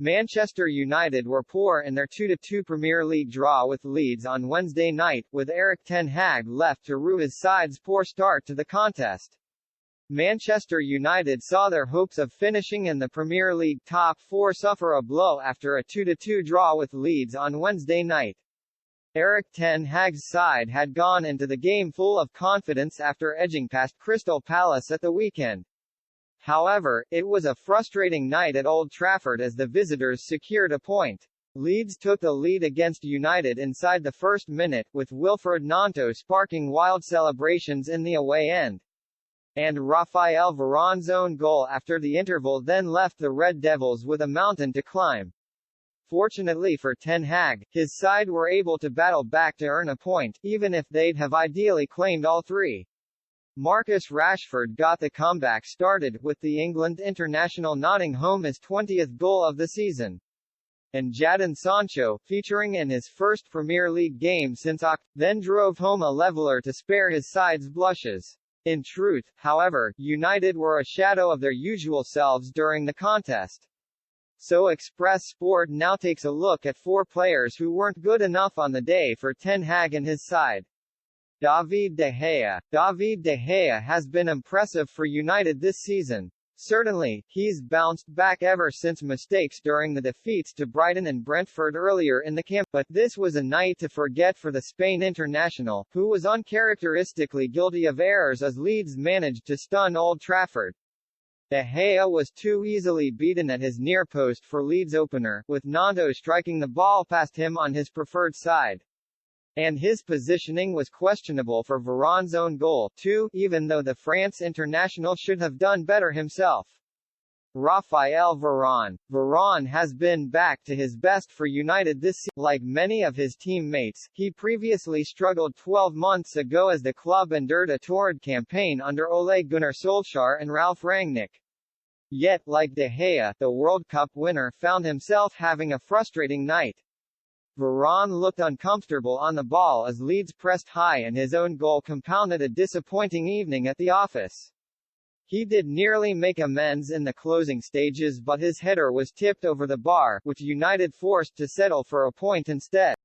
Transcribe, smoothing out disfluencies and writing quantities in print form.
Manchester United were poor in their 2-2 Premier League draw with Leeds on Wednesday night, with Erik ten Hag left to rue his side's poor start to the contest. Manchester United saw their hopes of finishing in the Premier League top four suffer a blow after a 2-2 draw with Leeds on Wednesday night. Erik ten Hag's side had gone into the game full of confidence after edging past Crystal Palace at the weekend. However, it was a frustrating night at Old Trafford as the visitors secured a point. Leeds took the lead against United inside the first minute, with Wilfred Gnonto sparking wild celebrations in the away end. And Raphael Varane's own goal after the interval then left the Red Devils with a mountain to climb. Fortunately for Ten Hag, his side were able to battle back to earn a point, even if they'd have ideally claimed all three. Marcus Rashford got the comeback started, with the England international nodding home his 20th goal of the season. And Jadon Sancho, featuring in his first Premier League game since then drove home a leveller to spare his side's blushes. In truth, however, United were a shadow of their usual selves during the contest. So Express Sport now takes a look at four players who weren't good enough on the day for Ten Hag and his side. David De Gea. David De Gea has been impressive for United this season. Certainly, he's bounced back ever since mistakes during the defeats to Brighton and Brentford earlier in the camp, but this was a night to forget for the Spain international, who was uncharacteristically guilty of errors as Leeds managed to stun Old Trafford. De Gea was too easily beaten at his near post for Leeds opener, with Gnonto striking the ball past him on his preferred side. And his positioning was questionable for Varane's own goal, too, even though the France international should have done better himself. Raphael Varane. Varane has been back to his best for United this season. Like many of his teammates, he previously struggled 12 months ago as the club endured a torrid campaign under Ole Gunnar Solskjaer and Ralf Rangnick. Yet, like De Gea, the World Cup winner found himself having a frustrating night. Varane looked uncomfortable on the ball as Leeds pressed high, and his own goal compounded a disappointing evening at the office. He did nearly make amends in the closing stages, but his header was tipped over the bar, which United forced to settle for a point instead.